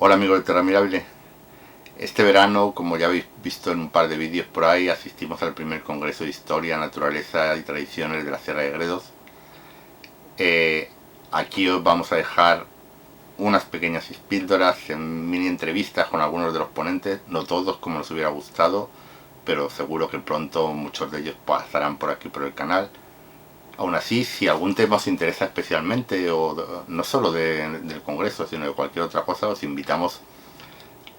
Hola amigos de Terra Mirable. Este verano, como ya habéis visto en un par de vídeos por ahí, asistimos al primer Congreso de Historia, Naturaleza y Tradiciones de la Sierra de Gredos. Aquí os vamos a dejar unas pequeñas píldoras en mini entrevistas con algunos de los ponentes, no todos como nos hubiera gustado, pero seguro que pronto muchos de ellos pasarán por aquí por el canal. Aún así, si algún tema os interesa especialmente, o no solo del Congreso, sino de cualquier otra cosa, os invitamos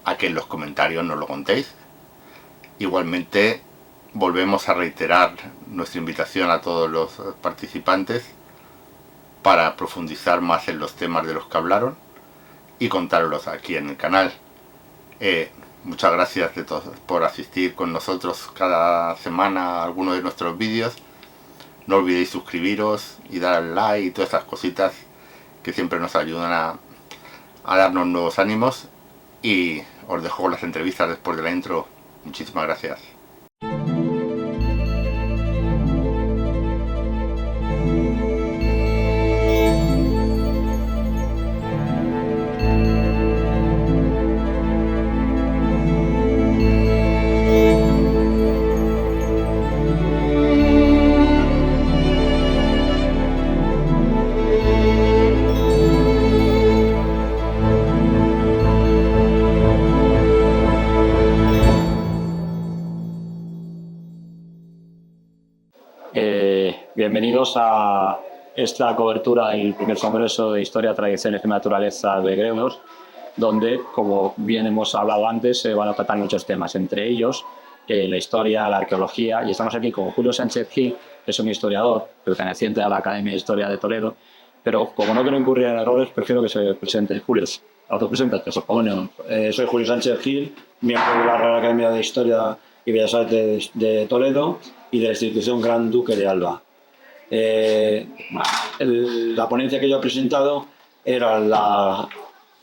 a que en los comentarios nos lo contéis. Igualmente, volvemos a reiterar nuestra invitación a todos los participantes para profundizar más en los temas de los que hablaron y contarlos aquí en el canal. Muchas gracias de todos por asistir con nosotros cada semana a alguno de nuestros vídeos. No olvidéis suscribiros y dar al like y todas esas cositas que siempre nos ayudan a darnos nuevos ánimos. Y os dejo con las entrevistas después de la intro. Muchísimas gracias. Bienvenidos a esta cobertura del primer Congreso de Historia, Tradiciones y Naturaleza de Gredos, donde, como bien hemos hablado antes, se van a tratar muchos temas, entre ellos la historia, la arqueología, y estamos aquí con Julio Sánchez Gil, que es un historiador perteneciente a la Academia de Historia de Toledo, pero como no quiero incurrir en errores, prefiero que se presente. Julio, autopreséntate, por favor. Soy Julio Sánchez Gil, miembro de la Real Academia de Historia y Bellas Artes de Toledo y de la institución Gran Duque de Alba. La ponencia que yo he presentado era la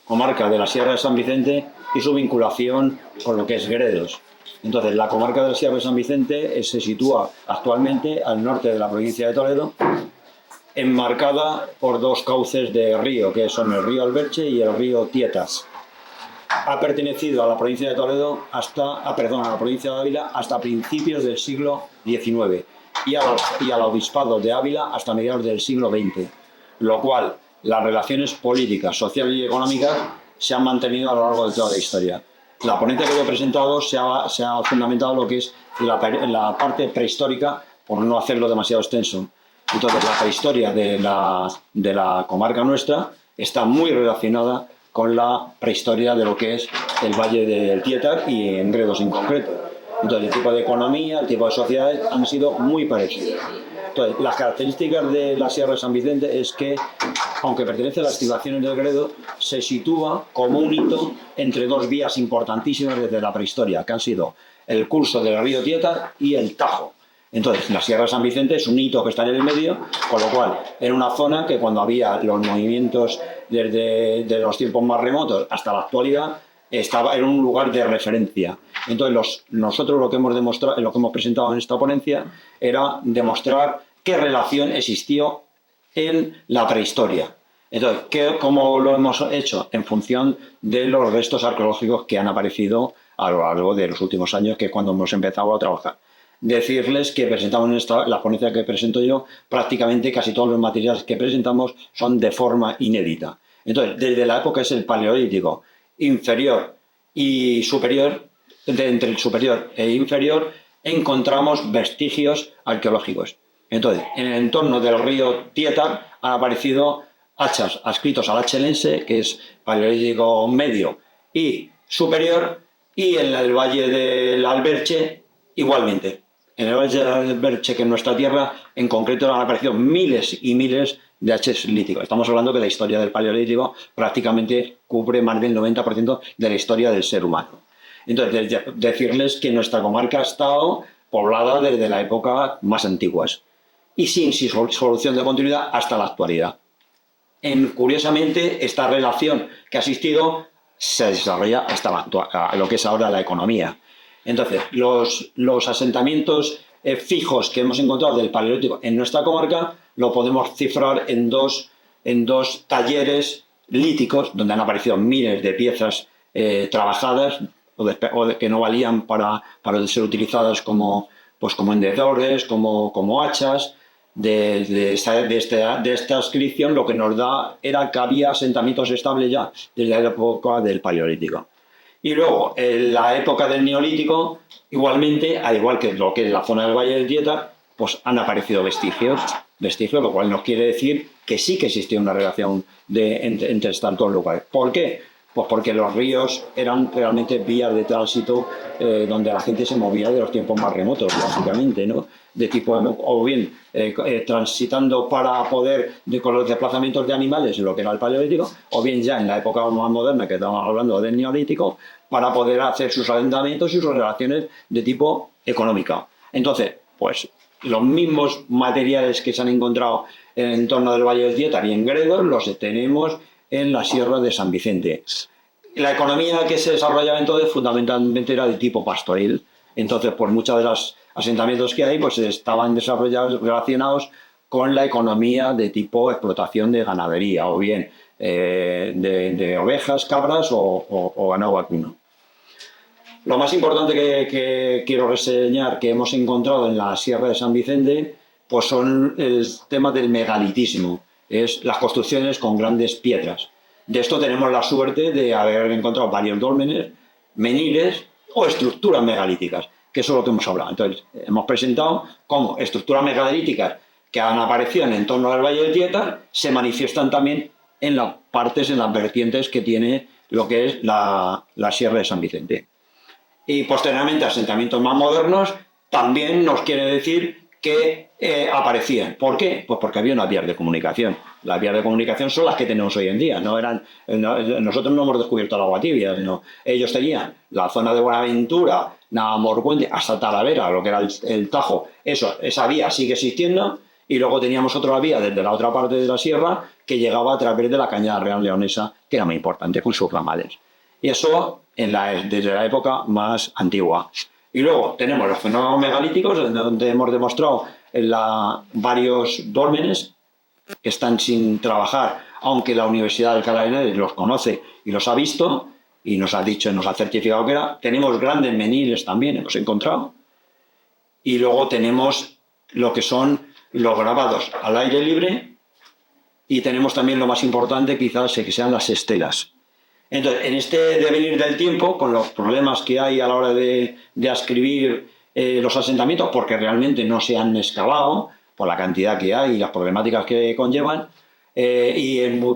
comarca de la Sierra de San Vicente y su vinculación con lo que es Gredos. Entonces, la comarca de la Sierra de San Vicente se sitúa actualmente al norte de la provincia de Toledo, enmarcada por dos cauces de río, que son el río Alberche y el río Tietas. Ha pertenecido a la provincia de Toledo a la provincia de Ávila hasta principios del siglo XIX y al obispado de Ávila hasta mediados del siglo XX, lo cual las relaciones políticas, sociales y económicas se han mantenido a lo largo de toda la historia. La ponencia que yo he presentado se ha fundamentado en lo que es la parte prehistórica, por no hacerlo demasiado extenso. Entonces, la prehistoria de la comarca nuestra está muy relacionada con la prehistoria de lo que es el Valle del Tietar y en Gredos en concreto. Entonces, el tipo de economía, el tipo de sociedades han sido muy parecidos. Entonces, las características de la Sierra de San Vicente es que, aunque pertenece a las estribaciones del Gredo, se sitúa como un hito entre dos vías importantísimas desde la prehistoria, que han sido el curso del río Tietar y el Tajo. Entonces, la Sierra de San Vicente es un hito que está en el medio, con lo cual, era una zona que cuando había los movimientos desde los tiempos más remotos hasta la actualidad, estaba en un lugar de referencia. Entonces, nosotros lo que hemos demostrado, lo que hemos presentado en esta ponencia, era demostrar qué relación existió en la prehistoria. Entonces, ¿cómo lo hemos hecho? En función de los restos arqueológicos que han aparecido a lo largo de los últimos años, que es cuando hemos empezado a trabajar. Decirles que presentamos en la ponencia que presento yo, prácticamente casi todos los materiales que presentamos son de forma inédita. Entonces, desde la época es el Paleolítico inferior y superior, entre el superior e inferior, encontramos vestigios arqueológicos. Entonces, en el entorno del río Tietar han aparecido hachas adscritos al Achelense, que es Paleolítico medio y superior, y en el Valle del Alberche igualmente. En el Valle del Alberche, que en nuestra tierra, en concreto, han aparecido miles y miles de haches líticos. Estamos hablando que la historia del Paleolítico prácticamente cubre más del 90% de la historia del ser humano. Entonces, decirles que nuestra comarca ha estado poblada desde la época más antiguas y sin solución de continuidad hasta la actualidad. Curiosamente, esta relación que ha existido se desarrolla hasta lo que es ahora la economía. Entonces, los asentamientos fijos que hemos encontrado del Paleolítico en nuestra comarca lo podemos cifrar en dos talleres líticos, donde han aparecido miles de piezas trabajadas que no valían para ser utilizadas como encendedores, como hachas. De esta inscripción lo que nos da era que había asentamientos estables ya desde la época del Paleolítico. Y luego, en la época del Neolítico, igualmente, al igual que lo que es la zona del Valle del Dieta, pues han aparecido vestigios, lo cual nos quiere decir que sí que existía una relación entre estos dos lugares. ¿Por qué? Pues porque los ríos eran realmente vías de tránsito donde la gente se movía de los tiempos más remotos, básicamente, ¿no? De tipo, o bien transitando para poder, con los desplazamientos de animales en lo que era el Paleolítico, o bien ya en la época más moderna, que estamos hablando del Neolítico, para poder hacer sus asentamientos y sus relaciones de tipo económica. Entonces, pues los mismos materiales que se han encontrado en el entorno del Valle del Dieta y en Gredos los tenemos en la Sierra de San Vicente. La economía que se desarrollaba entonces fundamentalmente era de tipo pastoril. Entonces, pues muchos de los asentamientos que hay pues estaban desarrollados relacionados con la economía de tipo explotación de ganadería, o bien de ovejas, cabras o ganado vacuno. Lo más importante que quiero reseñar que hemos encontrado en la Sierra de San Vicente pues son el tema del megalitismo, es las construcciones con grandes piedras. De esto tenemos la suerte de haber encontrado varios dólmenes, meniles o estructuras megalíticas, que eso es lo que hemos hablado. Entonces, hemos presentado cómo estructuras megalíticas que han aparecido en el entorno del Valle del Dieta se manifiestan también en las partes, en las vertientes que tiene lo que es la Sierra de San Vicente. Y posteriormente asentamientos más modernos también nos quiere decir que aparecían. ¿Por qué? Pues porque había unas vías de comunicación. Las vías de comunicación son las que tenemos hoy en día. Nosotros no hemos descubierto el agua tibia, sino ellos tenían la zona de Buenaventura, Navalmoruente, hasta Talavera, lo que era el Tajo. Esa vía sigue existiendo. Y luego teníamos otra vía desde la otra parte de la sierra que llegaba a través de la Cañada Real Leonesa, que era muy importante, con sus ramales. Y eso desde la época más antigua. Y luego tenemos los fenómenos megalíticos, donde hemos demostrado varios dólmenes que están sin trabajar, aunque la Universidad de Alcalá de Henares los conoce y los ha visto, y nos ha dicho, nos ha certificado que era. Tenemos grandes meniles también, hemos encontrado. Y luego tenemos lo que son los grabados al aire libre, y tenemos también lo más importante, quizás, que sean las estelas. Entonces, en este devenir del tiempo, con los problemas que hay a la hora de ascribir los asentamientos, porque realmente no se han excavado por la cantidad que hay y las problemáticas que conllevan,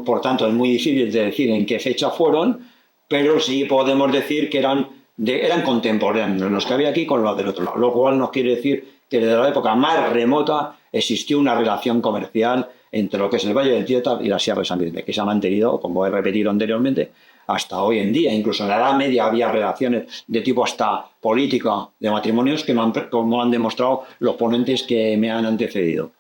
por tanto es muy difícil de decir en qué fecha fueron, pero sí podemos decir que eran contemporáneos los que había aquí con los del otro lado, lo cual nos quiere decir que desde la época más remota existió una relación comercial entre lo que es el Valle del Dieta y la Sierra de San Vicente, que se ha mantenido, como he repetido anteriormente, hasta hoy en día. Incluso en la Edad Media había relaciones de tipo hasta política, de matrimonios, como han demostrado los ponentes que me han antecedido.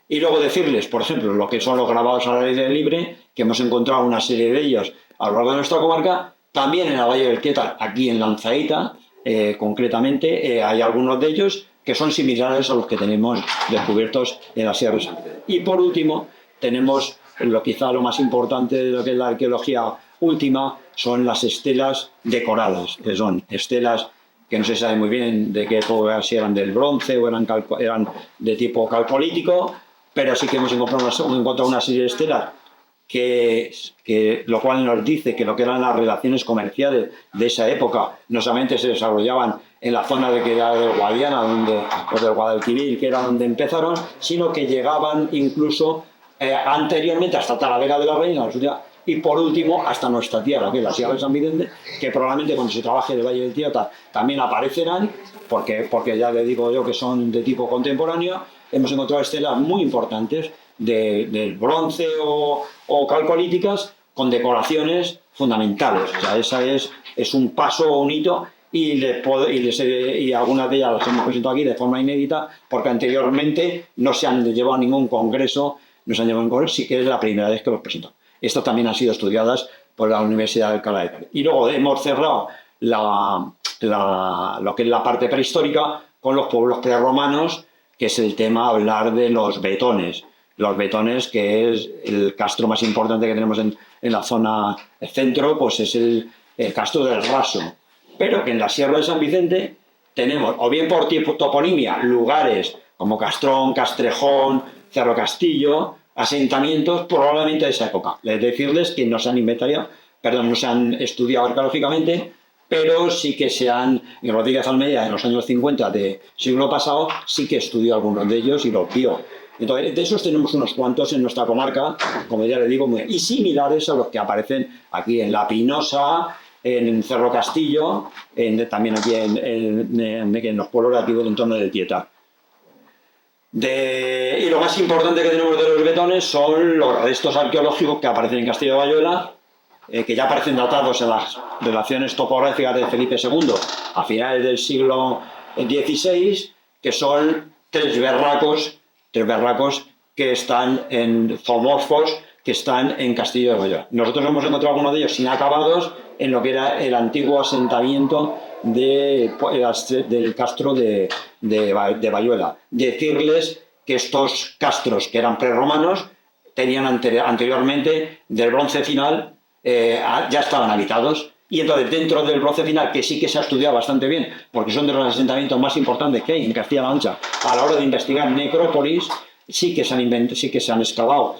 Y luego decirles, por ejemplo, lo que son los grabados al aire libre, que hemos encontrado una serie de ellos a lo largo de nuestra comarca, también en el Valle del Dieta, aquí en Lanzaíta, concretamente, hay algunos de ellos que son similares a los que tenemos descubiertos en la Sierra de San Vicente. Y por último, tenemos quizá lo más importante de lo que es la arqueología última, son las estelas decoradas, que son estelas que no se sabe muy bien de qué época, si eran del bronce o eran de tipo calcolítico, pero sí que hemos encontrado una serie de estelas lo cual nos dice que lo que eran las relaciones comerciales de esa época no solamente se desarrollaban en la zona de Guadiana, o del Guadalquivir, que era donde empezaron, sino que llegaban incluso anteriormente hasta Talavera de la Reina, y por último hasta nuestra tierra, que es la Sierra de San Vicente, que probablemente cuando se trabaje en el Valle del Dieta también aparecerán, porque ya le digo yo que son de tipo contemporáneo. Hemos encontrado estelas muy importantes del bronce o calcolíticas con decoraciones fundamentales. O sea, esa es un paso o un hito, y algunas de ellas las hemos presentado aquí de forma inédita, porque anteriormente no se han llevado a ningún congreso, sí que es la primera vez que los presentamos. Estas también han sido estudiadas por la Universidad de Alcalá de Henares. Y luego hemos cerrado lo que es la parte prehistórica con los pueblos prerromanos, que es el tema hablar de los betones. Los betones, que es el castro más importante que tenemos en en la zona centro, pues es el Castro del Raso. Pero que en la Sierra de San Vicente tenemos, o bien por toponimia, lugares como Castrón, Castrejón, Cerro Castillo, asentamientos probablemente de esa época. Es decirles que no se han inventariado, no se han estudiado arqueológicamente, pero sí que y Rodríguez Almeida en los años 50 del siglo pasado sí que estudió algunos de ellos y los vio. Entonces, de esos tenemos unos cuantos en nuestra comarca, como ya le digo, y similares a los que aparecen aquí en La Pinosa, en Cerro Castillo, también aquí en los pueblos de aquí del entorno de Tieta. Y lo más importante que tenemos de los betones son los restos arqueológicos que aparecen en Castillo de Bayuela, que ya aparecen datados en las relaciones topográficas de Felipe II a finales del siglo XVI, que son tres berracos que están en zoomorfos, que están en Castillo de Bayuela. Nosotros hemos encontrado algunos de ellos inacabados en lo que era el antiguo asentamiento del castro de Bayuela. Decirles que estos castros, que eran prerromanos, tenían anteriormente, del bronce final, ya estaban habitados. Y entonces, dentro del bronce final, que sí que se ha estudiado bastante bien, porque son de los asentamientos más importantes que hay en Castilla-La Mancha, a la hora de investigar necrópolis, sí que se han excavado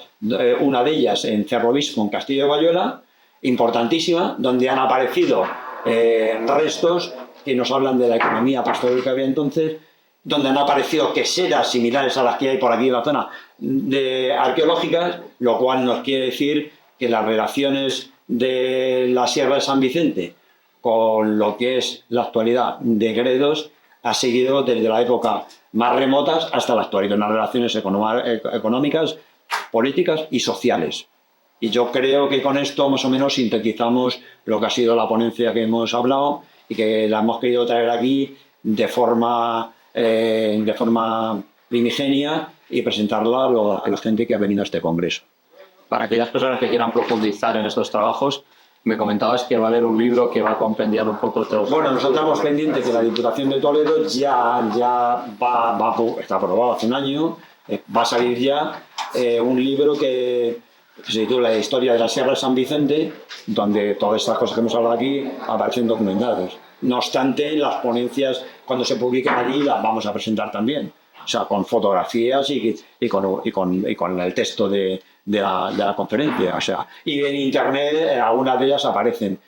una de ellas en Cerro Obispo, en Castillo de Bayuela, importantísima, donde han aparecido restos que nos hablan de la economía pastoral que había entonces, donde han aparecido queseras similares a las que hay por aquí en la zona arqueológicas, lo cual nos quiere decir que las relaciones de la Sierra de San Vicente con lo que es la actualidad de Gredos ha seguido desde la época más remotas hasta la actualidad, unas relaciones económicas, políticas y sociales. Y yo creo que con esto más o menos sintetizamos lo que ha sido la ponencia que hemos hablado y que la hemos querido traer aquí de forma primigenia y presentarla a la gente que ha venido a este congreso. Para aquellas personas que quieran profundizar en estos trabajos, me comentabas que va a haber un libro que va a compendiar un poco todo. Bueno, nosotros estamos pendientes que la Diputación de Toledo está aprobado hace un año, va a salir ya un libro que se titula La historia de la Sierra de San Vicente, donde todas estas cosas que hemos hablado aquí aparecen documentadas. No obstante, las ponencias, cuando se publiquen allí, las vamos a presentar también. O sea, con fotografías y con el texto de la conferencia. O sea, y en internet algunas de ellas aparecen.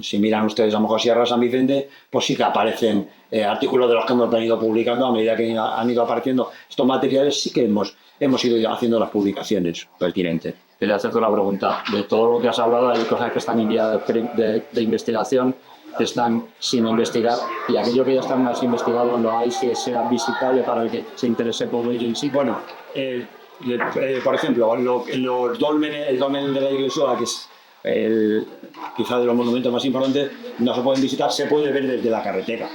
Si miran ustedes a lo mejor Sierra de San Vicente, pues sí que aparecen artículos de los que hemos venido publicando a medida que han ido apareciendo estos materiales. Sí que hemos ido haciendo las publicaciones pertinentes. Quería hacerte una pregunta. De todo lo que has hablado, hay cosas que están en vía de investigación, que están sin investigar, y aquello que ya están más investigado no hay que sea visitable para el que se interese por ello en sí. Bueno, por ejemplo, el dolmen de la iglesia, que es quizá de los monumentos más importantes, no se pueden visitar, se puede ver desde la carretera.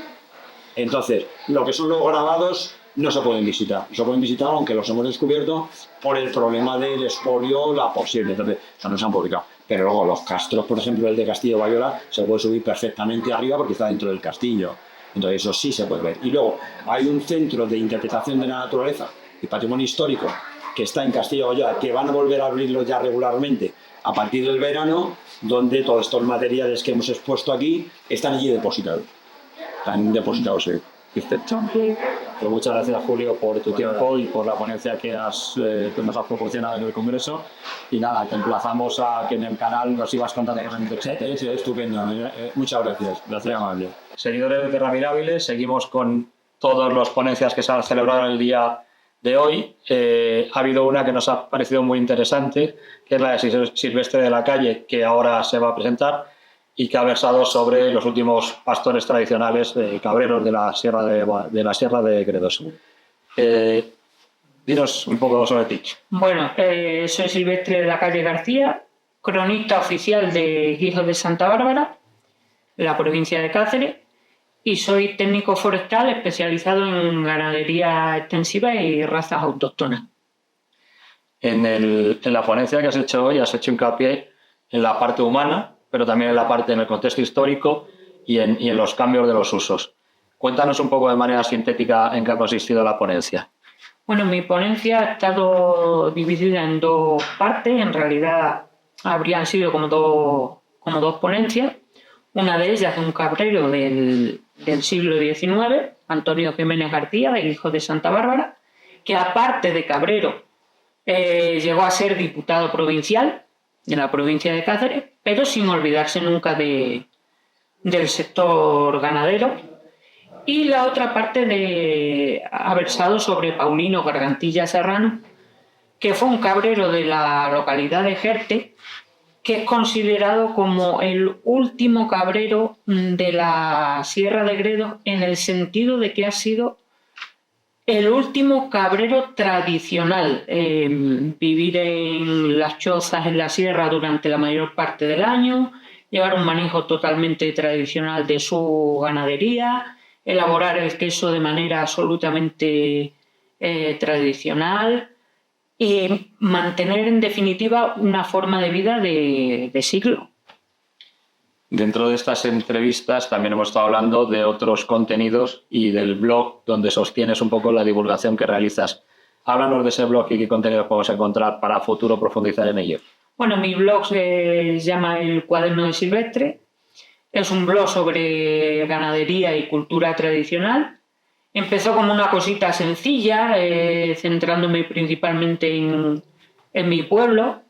Entonces, lo que son los grabados no se pueden visitar. Se pueden visitar, aunque los hemos descubierto por el problema del expolio, la posible. Entonces, eso no se han publicado. Pero luego los castros, por ejemplo, el de Castillo de Bayuela, se puede subir perfectamente arriba porque está dentro del castillo. Entonces, eso sí se puede ver. Y luego, hay un centro de interpretación de la naturaleza y patrimonio histórico que está en Castillo de Bayuela, que van a volver a abrirlo ya regularmente a partir del verano, donde todos estos materiales que hemos expuesto aquí están allí depositados. Están depositados, sí. Perfecto. Pues muchas gracias, Julio, por tu tiempo y por la ponencia que nos has proporcionado en el Congreso. Y nada, te emplazamos a que en el canal nos sigas contando cosas interesantes. Sí, estupendo. Muchas gracias. Gracias, amable. Seguidores de Terra Mirabile, seguimos con todas las ponencias que se han celebrado el día de hoy. Ha habido una que nos ha parecido muy interesante, que es la de Silvestre de la Calle, que ahora se va a presentar, y que ha versado sobre los últimos pastores tradicionales cabreros de la Sierra de Gredos. Dinos un poco sobre ti. Bueno, soy Silvestre de la Calle García, cronista oficial de Hijos de Santa Bárbara, de la provincia de Cáceres, y soy técnico forestal especializado en ganadería extensiva y razas autóctonas. En la ponencia que has hecho hoy has hecho hincapié en la parte humana, pero también en el contexto histórico y en los cambios de los usos. Cuéntanos un poco de manera sintética en qué ha consistido la ponencia. Bueno, mi ponencia ha estado dividida en dos partes. En realidad habrían sido como dos ponencias. Una de ellas de un cabrero del siglo XIX, Antonio Jiménez García, del Hijo de Santa Bárbara, que aparte de cabrero llegó a ser diputado provincial de la provincia de Cáceres, pero sin olvidarse nunca del sector ganadero. Y la otra parte ha versado sobre Paulino Gargantilla Serrano, que fue un cabrero de la localidad de Jerte, que es considerado como el último cabrero de la Sierra de Gredos, en el sentido de que ha sido el último cabrero tradicional, vivir en las chozas en la sierra durante la mayor parte del año, llevar un manejo totalmente tradicional de su ganadería, elaborar el queso de manera absolutamente tradicional y mantener en definitiva una forma de vida de siglo. Dentro de estas entrevistas también hemos estado hablando de otros contenidos y del blog donde sostienes un poco la divulgación que realizas. Háblanos de ese blog y qué contenidos podemos encontrar para futuro profundizar en ello. Bueno, mi blog se llama El Cuaderno de Silvestre. Es un blog sobre ganadería y cultura tradicional. Empezó como una cosita sencilla, centrándome principalmente en mi pueblo,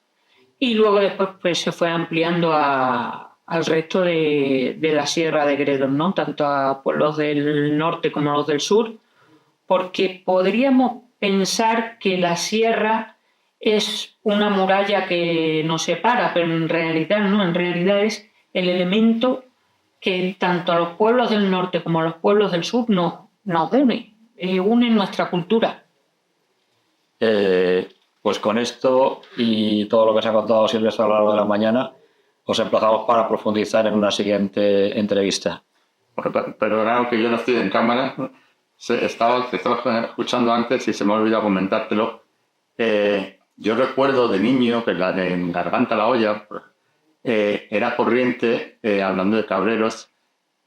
y luego después pues, se fue ampliando al resto de la Sierra de Gredos, ¿no? Tanto a pueblos del norte como a los del sur, porque podríamos pensar que la sierra es una muralla que nos separa, pero en realidad no, en realidad es el elemento que tanto a los pueblos del norte como a los pueblos del sur nos une nuestra cultura. Pues con esto y todo lo que se ha contado Silvestre a lo largo de la mañana, os emplazamos para profundizar en una siguiente entrevista. Perdonad que yo no estoy en cámara, te estaba escuchando antes y se me ha olvidado comentártelo. Yo recuerdo de niño que en Garganta la Olla era corriente, hablando de cabreros,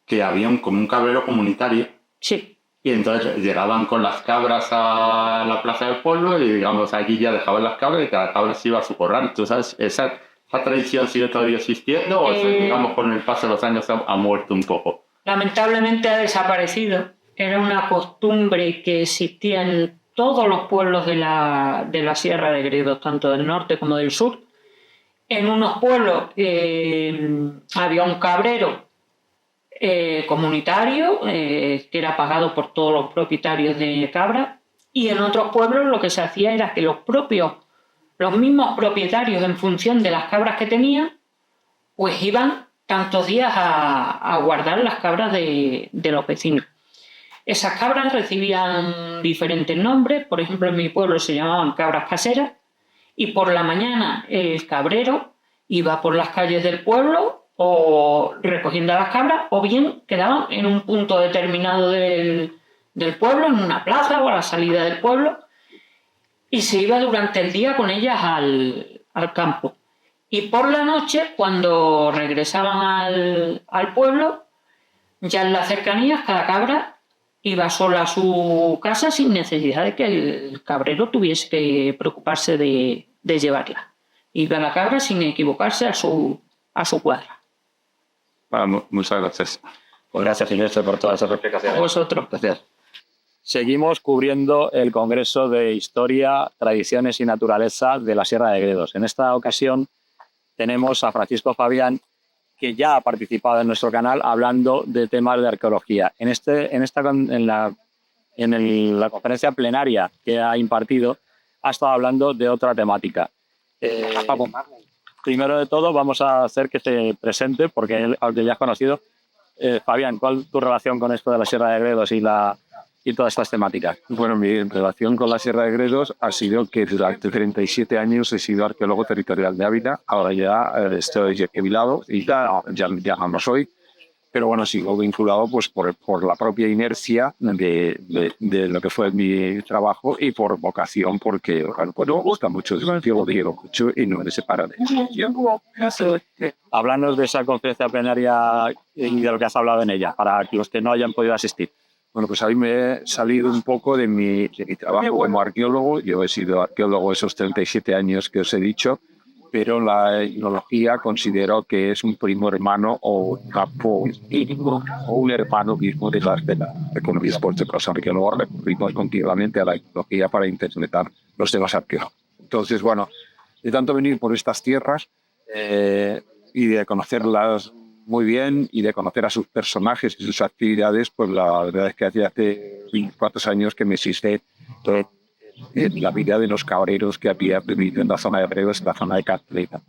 que había como un cabrero comunitario. Sí. Y entonces llegaban con las cabras a la plaza del pueblo y, digamos, allí ya dejaban las cabras y cada cabra se iba a su corral. ¿Tú sabes? ¿Esa tradición sigue todavía existiendo o, digamos, con el paso de los años ha muerto un poco? Lamentablemente ha desaparecido. Era una costumbre que existía en todos los pueblos de la Sierra de Gredos, tanto del norte como del sur. En unos pueblos había un cabrero comunitario que era pagado por todos los propietarios de cabra, y en otros pueblos lo que se hacía era que los mismos propietarios, en función de las cabras que tenían, pues iban tantos días a guardar las cabras de los vecinos. Esas cabras recibían diferentes nombres. Por ejemplo, en mi pueblo se llamaban cabras caseras, y por la mañana el cabrero iba por las calles del pueblo o recogiendo a las cabras, o bien quedaban en un punto determinado del pueblo, en una plaza o a la salida del pueblo, y se iba durante el día con ellas al campo. Y por la noche, cuando regresaban al pueblo, ya en las cercanías, cada cabra iba sola a su casa sin necesidad de que el cabrero tuviese que preocuparse de llevarla. Iba la cabra sin equivocarse a su cuadra. Bueno, muchas gracias. Pues gracias, Silvestre, por todas esas explicaciones. A vosotros. Gracias. Seguimos cubriendo el Congreso de Historia, Tradiciones y Naturaleza de la Sierra de Gredos. En esta ocasión tenemos a Francisco Fabián, que ya ha participado en nuestro canal hablando de temas de arqueología. En la conferencia plenaria que ha impartido, ha estado hablando de otra temática. Primero de todo, vamos a hacer que se presente, porque aunque ya has conocido. Fabián, ¿cuál es tu relación con esto de la Sierra de Gredos y todas estas temáticas? Bueno, mi relación con la Sierra de Gredos ha sido que durante 37 años he sido arqueólogo territorial de Ávila. Ahora ya estoy jubilado y ya no soy. Pero bueno, sigo vinculado pues, por la propia inercia de lo que fue mi trabajo y por vocación, porque bueno, me gusta mucho, lo quiero mucho y no me separa de eso. Háblanos de esa conferencia plenaria y de lo que has hablado en ella, para los que no hayan podido asistir. Bueno, pues a mí me he salido un poco de mi trabajo como arqueólogo. Yo he sido arqueólogo esos 37 años que os he dicho, pero la etnología considero que es un primo hermano o un campo mínimo o un hermano mismo de la economía. Por ejemplo, los arqueólogos recurrimos continuamente a la etnología para interpretar los temas arqueológicos. Entonces, bueno, de tanto venir por estas tierras y de conocerlas muy bien y de conocer a sus personajes y sus actividades, pues la verdad es que hace 24 años que me existe la vida de los cabreros que había vivido en la zona de Breves, en la zona de Catleta.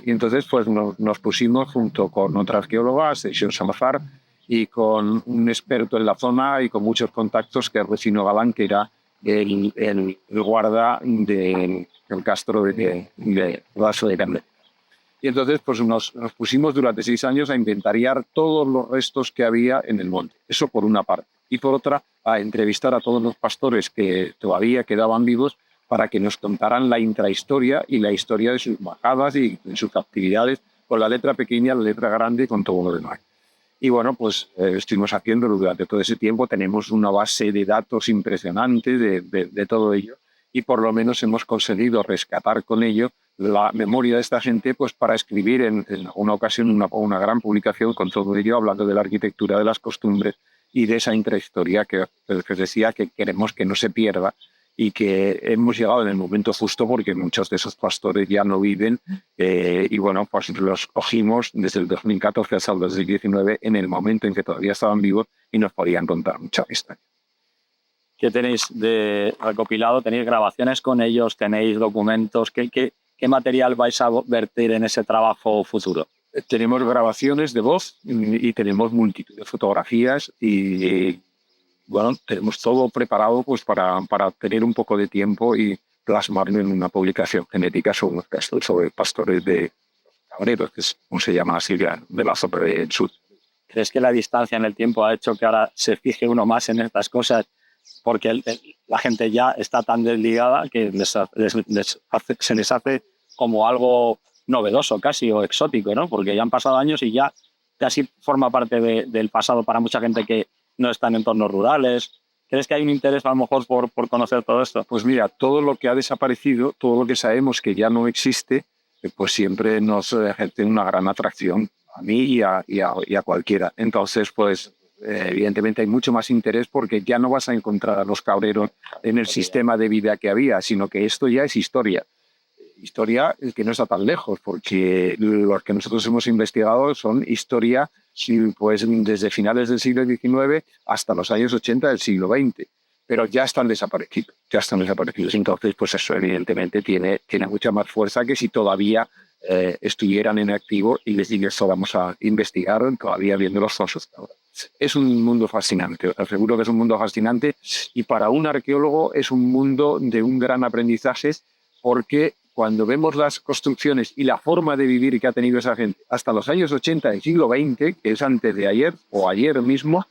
Y entonces pues nos pusimos junto con otra arqueóloga, Sesión Samazar, y con un experto en la zona y con muchos contactos, que es Resino Galán, que era el guarda del castro de Raso de Grande. Y entonces pues nos pusimos durante 6 años a inventariar todos los restos que había en el monte. Eso por una parte. Y por otra, a entrevistar a todos los pastores que todavía quedaban vivos para que nos contaran la intrahistoria y la historia de sus bajadas y de sus actividades, con la letra pequeña, la letra grande y con todo lo demás. Y bueno, pues estuvimos haciéndolo durante todo ese tiempo. Tenemos una base de datos impresionante de todo ello, y por lo menos hemos conseguido rescatar con ello la memoria de esta gente, pues para escribir en alguna ocasión una gran publicación con todo ello, hablando de la arquitectura, de las costumbres y de esa intrahistoria que os decía que queremos que no se pierda, y que hemos llegado en el momento justo porque muchos de esos pastores ya no viven, y bueno, pues los cogimos desde el 2014 hasta el 2019 en el momento en que todavía estaban vivos y nos podían contar mucha historia. ¿Qué tenéis de recopilado? ¿Tenéis grabaciones con ellos? ¿Tenéis documentos? ¿Qué material vais a vertir en ese trabajo futuro? Tenemos grabaciones de voz y tenemos multitud de fotografías y bueno, tenemos todo preparado pues para tener un poco de tiempo y plasmarlo en una publicación genética sobre pastores de cabreros, que es como se llama así, de la zona del sur. ¿Crees que la distancia en el tiempo ha hecho que ahora se fije uno más en estas cosas? Porque la gente ya está tan desligada que se les hace como algo novedoso casi o exótico, ¿no? Porque ya han pasado años y ya casi forma parte del pasado para mucha gente que no está en entornos rurales. ¿Crees que hay un interés a lo mejor por conocer todo esto? Pues mira, todo lo que ha desaparecido, todo lo que sabemos que ya no existe, pues siempre nos ejerce una gran atracción a mí y a cualquiera. Entonces, pues evidentemente hay mucho más interés porque ya no vas a encontrar a los cabreros en el sistema de vida que había, sino que esto ya es historia. Historia que no está tan lejos, porque lo que nosotros hemos investigado son historia pues, desde finales del siglo XIX hasta los años 80 del siglo XX, pero ya están desaparecidos. Entonces, pues eso evidentemente tiene mucha más fuerza que si todavía estuvieran en activo y les vamos a investigar todavía viendo los fosos. Es un mundo fascinante, os aseguro que es un mundo fascinante, y para un arqueólogo es un mundo de un gran aprendizaje, porque cuando vemos las construcciones y la forma de vivir que ha tenido esa gente hasta los años 80 del siglo XX, que es antes de ayer o ayer mismo,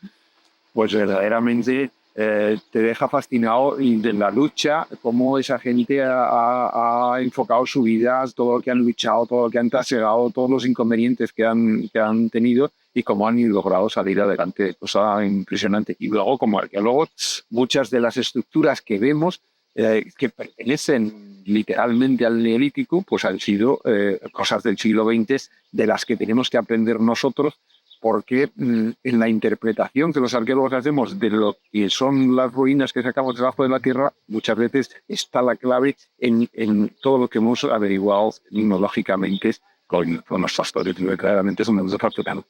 pues verdaderamente te deja fascinado de la lucha, cómo esa gente ha enfocado su vida, todo lo que han luchado, todo lo que han trasegado, todos los inconvenientes que han tenido y cómo han logrado salir adelante. Cosa impresionante. Y luego, como arqueólogos, muchas de las estructuras que vemos que pertenecen literalmente al Neolítico, pues han sido cosas del siglo XX de las que tenemos que aprender nosotros, porque en la interpretación que los arqueólogos hacemos de lo que son las ruinas que sacamos debajo de la tierra, muchas veces está la clave en todo lo que hemos averiguado etnológicamente con los pastores. Claramente es un mundo fascinante.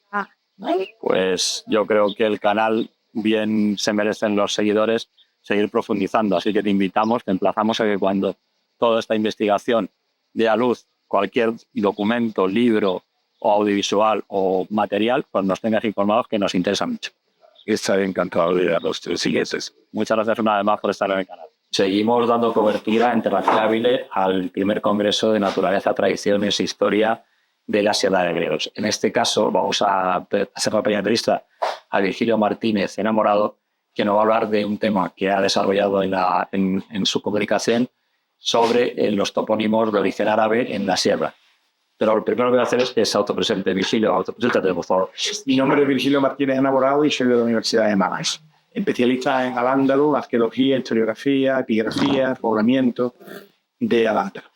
Pues yo creo que el canal bien se merecen los seguidores seguir profundizando, así que te emplazamos a que cuando toda esta investigación dé a luz cualquier documento, libro o audiovisual o material, pues nos tengas informados, que nos interesa mucho. Estaré encantado de dar los siguientes. Muchas gracias una vez más por estar en el canal. Seguimos dando cobertura internacional al primer Congreso de Naturaleza, Tradiciones e Historia de la Sierra de Gredos. En este caso vamos a hacer la primera entrevista a Virgilio Martínez Enamorado, que nos va a hablar de un tema que ha desarrollado en su comunicación sobre los topónimos de origen árabe en la sierra. Pero lo primero que voy a hacer es que se autopresente. Virgilio, autopreséntate, por favor. Mi nombre es Virgilio Martínez Enamorado y soy de la Universidad de Málaga. Especialista en Al-Ándalus, arqueología, historiografía, epigrafía, poblamiento de Al-Ándalus.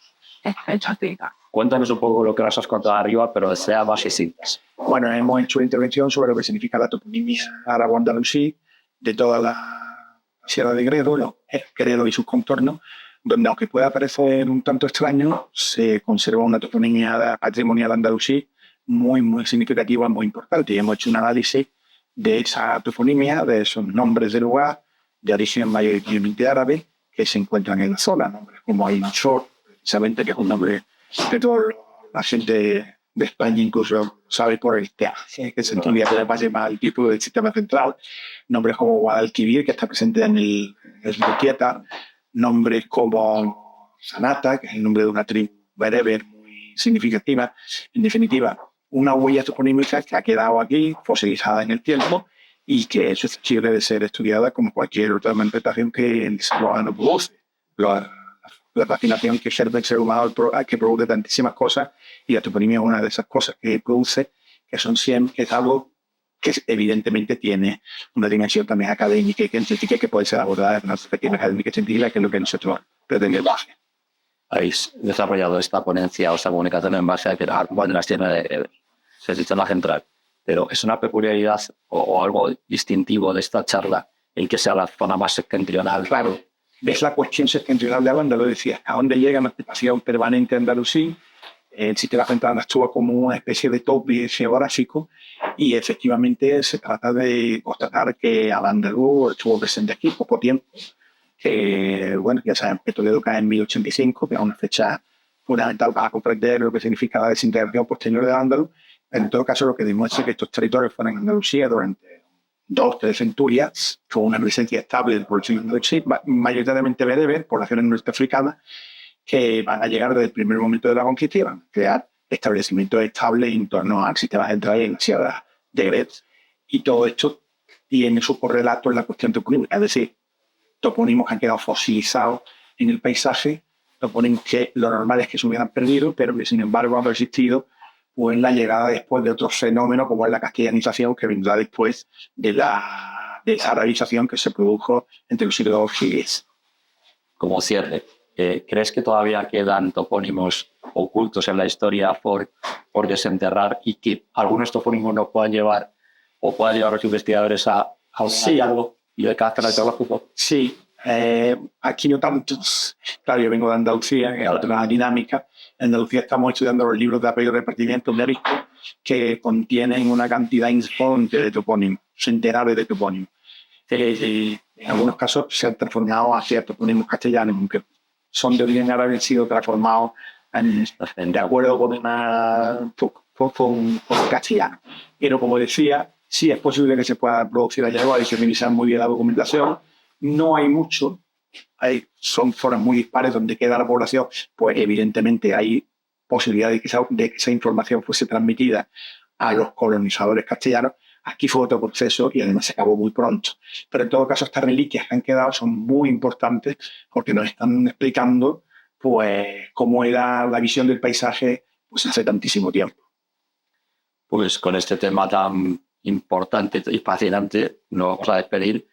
Cuéntanos un poco lo que nos has contado arriba, pero sea más y síntesis. Bueno, hemos hecho una intervención sobre lo que significa la toponimia árabe-andalusí de toda la Sierra de Gredos, Gredos y sus contornos, donde aunque pueda parecer un tanto extraño, se conserva una toponimia patrimonial andalusí muy significativa, muy importante. Y hemos hecho un análisis de esa toponimia, de esos nombres de lugar de origen mayoritariamente árabe que se encuentran en la zona, nombres como Almanzor, precisamente, que es un nombre que toda la gente de España incluso sabe por el que se entiende que además llama el tipo del sistema central, nombres como Guadalquivir, que está presente en el Moquieta, nombres como Sanata, que es el nombre de una tribu bereber muy significativa. En definitiva, una huella toponímica que ha quedado aquí, fosilizada en el tiempo, y que es susceptible de ser estudiada como cualquier otra manifestación que el ser humano produce. La fascinación que ejerce el ser humano, que produce tantísimas cosas, y la toponimia es una de esas cosas que produce, que son siempre, que es algo que evidentemente tiene una dimensión también académica y científica que puede ser abordada en una perspectiva académica y científica, que es lo que nosotros pretendemos. Habéis desarrollado esta ponencia o esta comunicación en base a que la Sierra de Gredos, se dice en la central, pero es una peculiaridad o algo distintivo de esta charla en que sea la zona más septentrional. Claro, es la cuestión septentrional de Al-Andalucía, a donde llega la emancipación permanente andalusí. El sistema central actúa como una especie de tope geográfico y efectivamente se trata de constatar que Al-Andalus estuvo presente aquí poco tiempo, que bueno, ya sabemos que Toledo cae en 1085, que es una fecha fundamental para comprender lo que significa la desintegración posterior de Al-Andalus. En todo caso, lo que demuestra que estos territorios fueron en Andalucía durante 2 o 3 centurias, con una presencia estable de población andalusí, mayoritariamente bereber, poblaciones norteafricanas, que van a llegar desde el primer momento de la conquista y van a crear establecimientos estables en torno al sistema central y en la Sierra de Gredos. Y todo esto tiene su correlato en la cuestión toponímica, es decir, topónimos que han quedado fosilizados en el paisaje, topónimos que lo normal es que se hubieran perdido, pero que sin embargo han existido pues la llegada después de otros fenómenos como es la castellanización, que vendrá después de la arabización que se produjo entre los siglos II y X. Como cierre, ¿crees que todavía quedan topónimos ocultos en la historia por desenterrar y que algunos topónimos nos puedan llevar o puedan llevar a los investigadores a Sí, algo y de carácter arqueológico? Sí, aquí no tantos. Claro, yo vengo de Andalucía, que es otra dinámica. En Andalucía estamos estudiando los libros de apellido y repartimiento de Arisco, que contienen una cantidad ingente de topónimos, centenares de topónimos. En algunos casos se han transformado hacia topónimos castellanos, aunque son de origen árabe, han sido transformados de acuerdo con castellano. Pero como decía, sí es posible que se pueda producir hallazgos, hay que revisar muy bien la documentación. No hay mucho, son zonas muy dispares donde queda la población, pues evidentemente hay posibilidad de que esa información fuese transmitida a los colonizadores castellanos. Aquí fue otro proceso y además se acabó muy pronto. Pero en todo caso estas reliquias que han quedado son muy importantes porque nos están explicando pues cómo era la visión del paisaje pues hace tantísimo tiempo. Pues con este tema tan importante y fascinante nos vamos a despedir.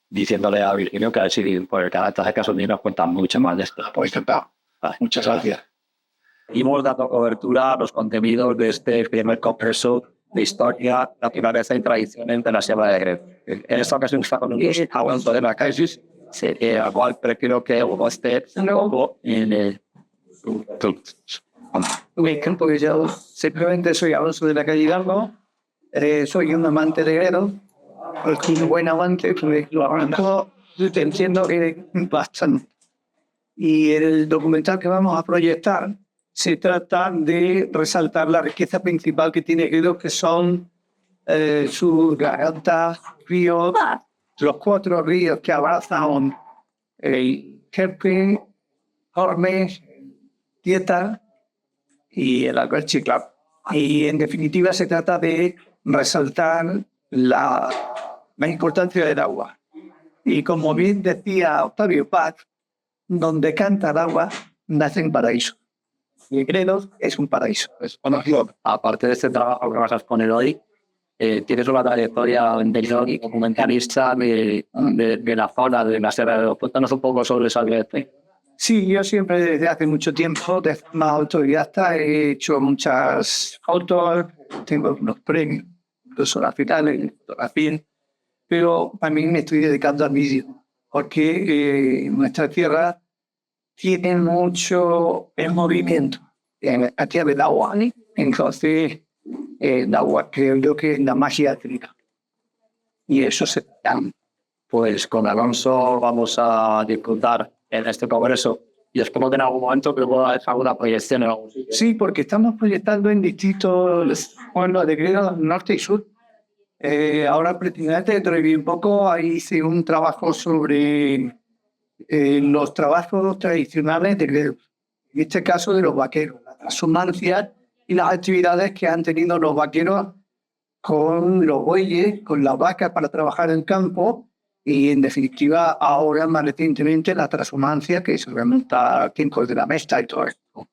Diciéndole a Virginio que a ver si por el canal de Casos nos cuentan mucho más de esto. Pues encantado. Muchas gracias. Y hemos dado cobertura a los contenidos de este primer congreso de historia, naturaleza y tradiciones de la Sierra de Gredos. En esta ocasión está con nosotros hablando de la crisis, al cual prefiero que uno esté luego en el... Pues yo simplemente soy Alonso de la calle Hidalgo, soy un amante de Gredos, un buen amante, lo arrancó, entiendo que bastante. Y el documental que vamos a proyectar se trata de resaltar la riqueza principal que tiene Gredos, que son sus gargantas, ríos, los 4 ríos que abrazan Jerpe, Ormes, Tieta y el Alberchiclap. Y en definitiva se trata de resaltar la importancia del agua. Y como bien decía Octavio Paz, donde canta el agua, nace un paraíso. Y Gredos es un paraíso. Aparte de este trabajo que vas a exponer hoy, tienes una trayectoria anterior y documentalista de la zona de la Sierra de Gredos. Cuéntanos un poco sobre esa trayectoria. Sí, yo siempre desde hace mucho tiempo, de forma autodidacta, he hecho muchas fotos, tengo unos premios, incluso la final en fotografía, pero también me estoy dedicando al vídeo, porque nuestra tierra tiene mucho el movimiento a través del agua. Entonces, el agua creo yo que es la magia étnica. Y eso se da. Pues con Alonso vamos a disfrutar en este congreso y espero que en algún momento que pueda hacer alguna proyección en algún sitio. Sí, porque estamos proyectando en distintos pueblos de Gredos, norte y sur. Ahora, precisamente, dentro de bien poco, ahí hice un trabajo sobre los trabajos tradicionales de Gredos. En este caso, de los vaqueros, las transhumancias y las actividades que han tenido los vaqueros con los bueyes, con las vacas para trabajar en campo y, en definitiva, ahora más recientemente la transhumancia que se remonta a tiempos de la Mesta y todo esto.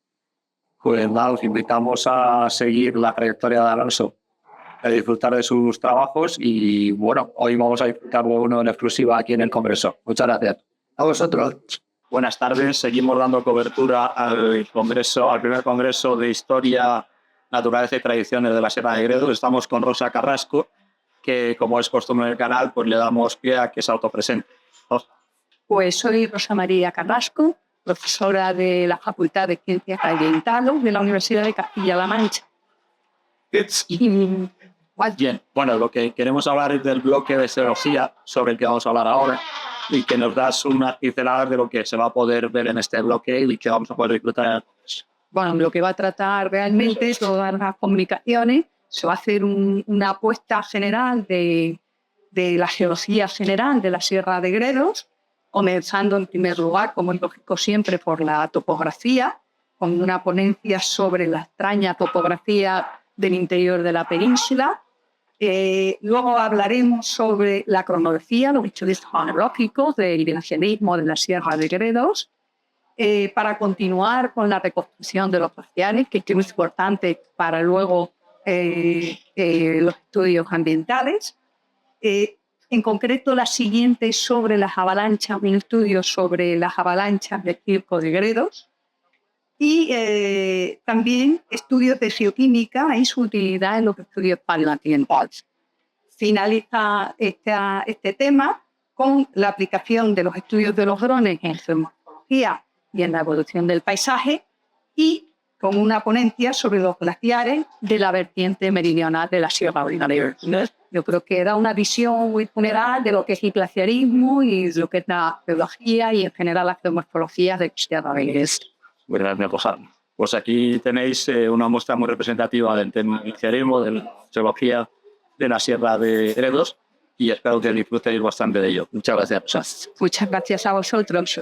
Pues nada, os invitamos a seguir la trayectoria de Alonso, a disfrutar de sus trabajos y bueno, hoy vamos a disfrutar de uno en exclusiva aquí en el congreso. Muchas gracias. A vosotros. Buenas tardes, seguimos dando cobertura al primer congreso de Historia, Naturaleza y Tradiciones de la Sierra de Gredos. Estamos con Rosa Carrasco, que como es costumbre en el canal, pues le damos pie a que se autopresente. Pues soy Rosa María Carrasco, profesora de la Facultad de Ciencias Ambientales de la Universidad de Castilla-La Mancha. Bien, bueno, lo que queremos hablar es del bloque de geología sobre el que vamos a hablar ahora y que nos das unas pinceladas de lo que se va a poder ver en este bloque y que vamos a poder disfrutar. Bueno, lo que va a tratar realmente todas las comunicaciones, se va a hacer una apuesta general de la geología general de la Sierra de Gredos, comenzando en primer lugar, como es lógico siempre, por la topografía, con una ponencia sobre la extraña topografía del interior de la península. Luego hablaremos sobre la cronología, los estudios geológicos del glaciarismo de la Sierra de Gredos, para continuar con la reconstrucción de los glaciares, que es muy importante para luego los estudios ambientales. En concreto, la siguiente sobre las avalanchas, un estudio sobre las avalanchas del Circo de Gredos. Y también estudios de geoquímica y su utilidad en los estudios paleoambientales. Finaliza este tema con la aplicación de los estudios de los drones en geomorfología y en la evolución del paisaje y con una ponencia sobre los glaciares de la vertiente meridional de la Sierra Ordinaria. Yo creo que da una visión muy general de lo que es el glaciarismo y de lo que es la geología y en general la geomorfología de la Sierra de Gredos. Pues aquí tenéis una muestra muy representativa del tema del glaciarismo, de la geología de la Sierra de Gredos y espero que disfrutéis bastante de ello. Muchas gracias. Muchas gracias a vosotros.